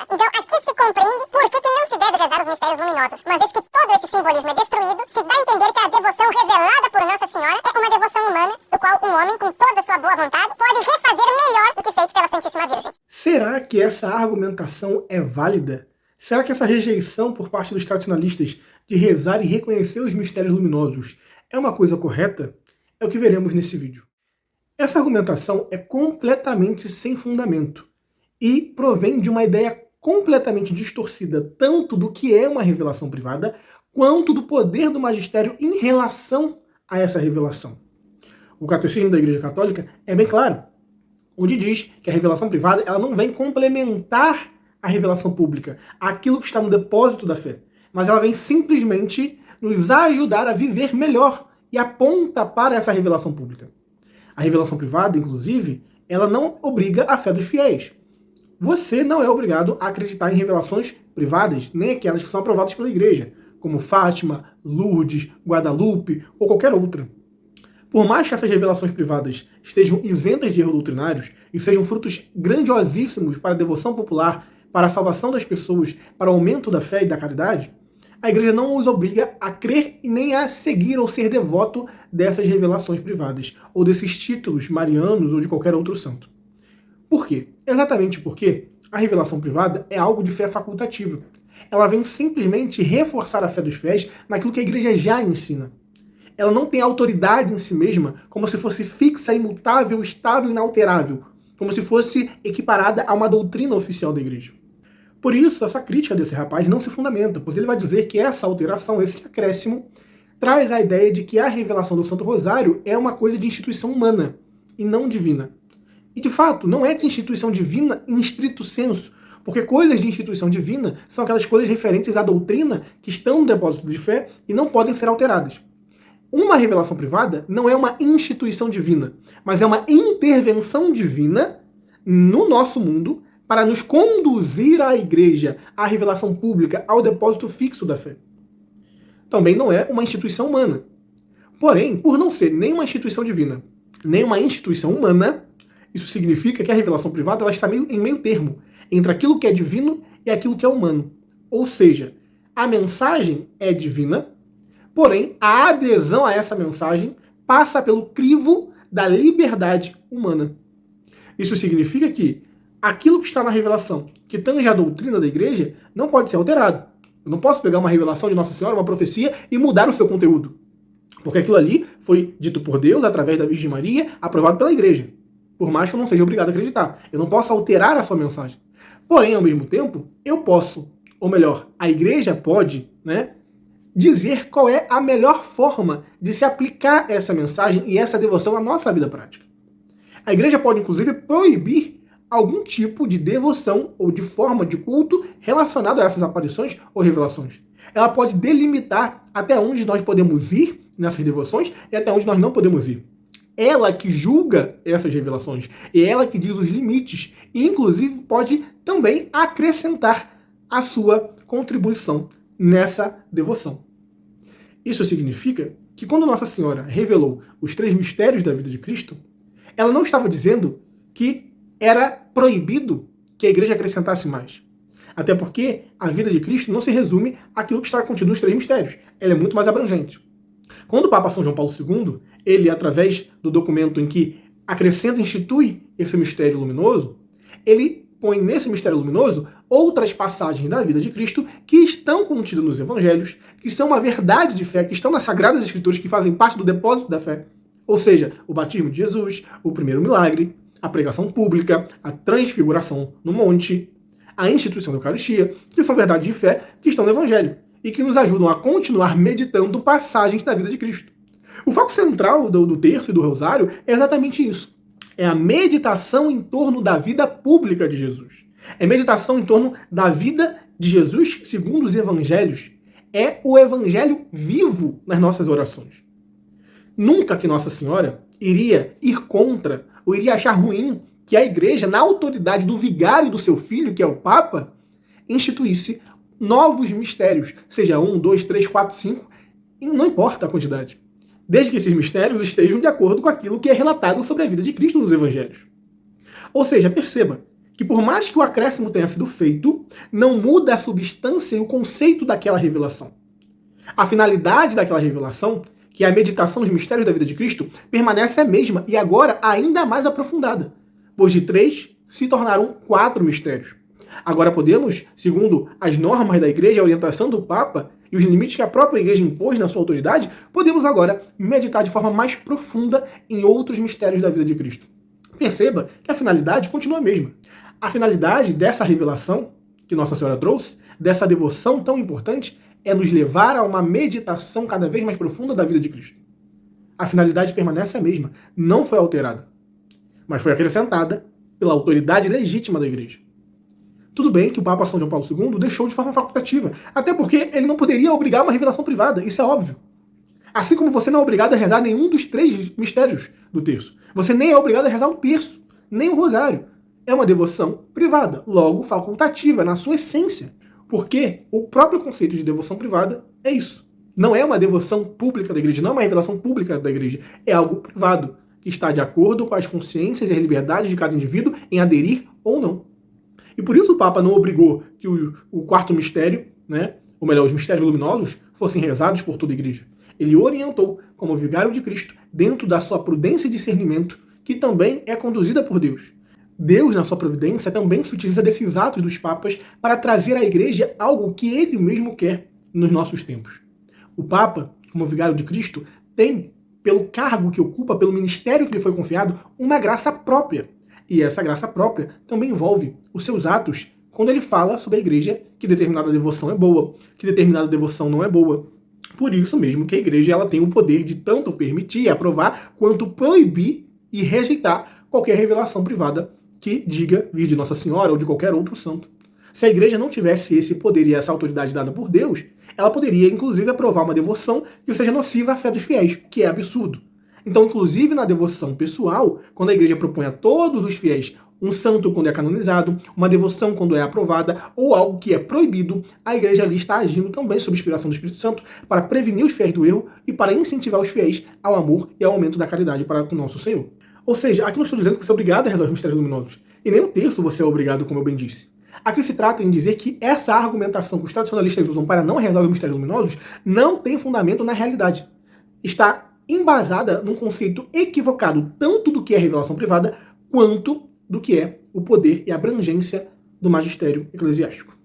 Tá? Então aqui se compreende por que não se deve rezar os mistérios luminosos, uma vez que todo esse simbolismo é destruído, se dá a entender que a devoção revelada por Nossa Senhora é uma devoção humana, do qual um homem, com toda a sua boa vontade, pode refazer melhor do que feito pela Santíssima Virgem. Será que essa argumentação é válida? Será que essa rejeição por parte dos tradicionalistas de rezar e reconhecer os mistérios luminosos é uma coisa correta? É o que veremos nesse vídeo. Essa argumentação é completamente sem fundamento e provém de uma ideia completamente distorcida tanto do que é uma revelação privada, quanto do poder do magistério em relação a essa revelação. O Catecismo da Igreja Católica é bem claro, onde diz que a revelação privada ela não vem complementar a revelação pública, aquilo que está no depósito da fé, mas ela vem simplesmente nos ajudar a viver melhor e aponta para essa revelação pública. A revelação privada, inclusive, ela não obriga a fé dos fiéis. Você não é obrigado a acreditar em revelações privadas, nem aquelas que são aprovadas pela Igreja, como Fátima, Lourdes, Guadalupe ou qualquer outra. Por mais que essas revelações privadas estejam isentas de erros doutrinários e sejam frutos grandiosíssimos para a devoção popular, para a salvação das pessoas, para o aumento da fé e da caridade, a Igreja não os obriga a crer e nem a seguir ou ser devoto dessas revelações privadas, ou desses títulos marianos ou de qualquer outro santo. Por quê? Exatamente porque a revelação privada é algo de fé facultativa. Ela vem simplesmente reforçar a fé dos fiéis naquilo que a Igreja já ensina. Ela não tem autoridade em si mesma, como se fosse fixa, imutável, estável e inalterável, como se fosse equiparada a uma doutrina oficial da Igreja. Por isso, essa crítica desse rapaz não se fundamenta, pois ele vai dizer que essa alteração, esse acréscimo, traz a ideia de que a revelação do Santo Rosário é uma coisa de instituição humana e não divina. E, de fato, não é de instituição divina em estrito senso, porque coisas de instituição divina são aquelas coisas referentes à doutrina que estão no depósito de fé e não podem ser alteradas. Uma revelação privada não é uma instituição divina, mas é uma intervenção divina no nosso mundo para nos conduzir à Igreja, à revelação pública, ao depósito fixo da fé. Também não é uma instituição humana. Porém, por não ser nem uma instituição divina, nem uma instituição humana, isso significa que a revelação privada ela está em meio termo entre aquilo que é divino e aquilo que é humano. Ou seja, a mensagem é divina, porém a adesão a essa mensagem passa pelo crivo da liberdade humana. Isso significa que aquilo que está na revelação, que tange a doutrina da Igreja, não pode ser alterado. Eu não posso pegar uma revelação de Nossa Senhora, uma profecia, e mudar o seu conteúdo. Porque aquilo ali foi dito por Deus, através da Virgem Maria, aprovado pela Igreja. Por mais que eu não seja obrigado a acreditar. Eu não posso alterar a sua mensagem. Porém, ao mesmo tempo, eu posso, ou melhor, a Igreja pode, dizer qual é a melhor forma de se aplicar essa mensagem e essa devoção à nossa vida prática. A Igreja pode, inclusive, proibir algum tipo de devoção ou de forma de culto relacionado a essas aparições ou revelações. Ela pode delimitar até onde nós podemos ir nessas devoções e até onde nós não podemos ir. Ela que julga essas revelações, e ela que diz os limites, e inclusive pode também acrescentar a sua contribuição nessa devoção. Isso significa que quando Nossa Senhora revelou os 3 mistérios da vida de Cristo, ela não estava dizendo que era proibido que a Igreja acrescentasse mais. Até porque a vida de Cristo não se resume àquilo que está contido nos 3 mistérios. Ela é muito mais abrangente. Quando o Papa São João Paulo II, ele, através do documento em que acrescenta e institui esse mistério luminoso, ele põe nesse mistério luminoso outras passagens da vida de Cristo que estão contidas nos evangelhos, que são uma verdade de fé, que estão nas Sagradas Escrituras, que fazem parte do depósito da fé. Ou seja, o batismo de Jesus, o primeiro milagre, a pregação pública, a transfiguração no monte, a instituição da Eucaristia, que são verdades de fé que estão no Evangelho e que nos ajudam a continuar meditando passagens da vida de Cristo. O foco central do terço e do rosário é exatamente isso. É a meditação em torno da vida pública de Jesus. É meditação em torno da vida de Jesus segundo os evangelhos. É o evangelho vivo nas nossas orações. Nunca que Nossa Senhora iria ir contra ou iria achar ruim que a Igreja, na autoridade do vigário do seu filho, que é o Papa, instituísse novos mistérios, seja 1, 2, 3, 4, 5, e não importa a quantidade, desde que esses mistérios estejam de acordo com aquilo que é relatado sobre a vida de Cristo nos Evangelhos. Ou seja, perceba que por mais que o acréscimo tenha sido feito, não muda a substância e o conceito daquela revelação. A finalidade daquela revelação, que é a meditação dos mistérios da vida de Cristo, permanece a mesma e agora ainda mais aprofundada, pois de 3 se tornaram 4 mistérios. Agora podemos, segundo as normas da igreja, a orientação do Papa e os limites que a própria igreja impôs na sua autoridade, podemos agora meditar de forma mais profunda em outros mistérios da vida de Cristo. Perceba que a finalidade continua a mesma. A finalidade dessa revelação que Nossa Senhora trouxe, dessa devoção tão importante, é nos levar a uma meditação cada vez mais profunda da vida de Cristo. A finalidade permanece a mesma, não foi alterada, mas foi acrescentada pela autoridade legítima da igreja. Tudo bem que o Papa São João Paulo II deixou de forma facultativa, até porque ele não poderia obrigar uma revelação privada, isso é óbvio. Assim como você não é obrigado a rezar nenhum dos 3 mistérios do terço. Você nem é obrigado a rezar o terço, nem o rosário. É uma devoção privada, logo facultativa na sua essência. Porque o próprio conceito de devoção privada é isso. Não é uma devoção pública da igreja, não é uma revelação pública da igreja. É algo privado, que está de acordo com as consciências e as liberdades de cada indivíduo em aderir ou não. E por isso o Papa não obrigou que o quarto mistério, ou melhor, os mistérios luminosos, fossem rezados por toda a igreja. Ele orientou como vigário de Cristo dentro da sua prudência e discernimento, que também é conduzida por Deus. Deus, na sua providência, também se utiliza desses atos dos papas para trazer à igreja algo que ele mesmo quer nos nossos tempos. O Papa, como vigário de Cristo, tem, pelo cargo que ocupa, pelo ministério que lhe foi confiado, uma graça própria. E essa graça própria também envolve os seus atos quando ele fala sobre a igreja que determinada devoção é boa, que determinada devoção não é boa. Por isso mesmo que a igreja ela tem o poder de tanto permitir e aprovar, quanto proibir e rejeitar qualquer revelação privada que diga vir de Nossa Senhora ou de qualquer outro santo. Se a igreja não tivesse esse poder e essa autoridade dada por Deus, ela poderia inclusive aprovar uma devoção que seja nociva à fé dos fiéis, o que é absurdo. Então, inclusive na devoção pessoal, quando a igreja propõe a todos os fiéis um santo quando é canonizado, uma devoção quando é aprovada, ou algo que é proibido, a igreja ali está agindo também sob inspiração do Espírito Santo para prevenir os fiéis do erro e para incentivar os fiéis ao amor e ao aumento da caridade para com o nosso Senhor. Ou seja, aqui não estou dizendo que você é obrigado a rezar os mistérios luminosos, e nem o terço você é obrigado, como eu bem disse. Aqui se trata em dizer que essa argumentação que os tradicionalistas usam para não rezar os mistérios luminosos não tem fundamento na realidade. Está embasada num conceito equivocado tanto do que é revelação privada, quanto do que é o poder e a abrangência do magistério eclesiástico.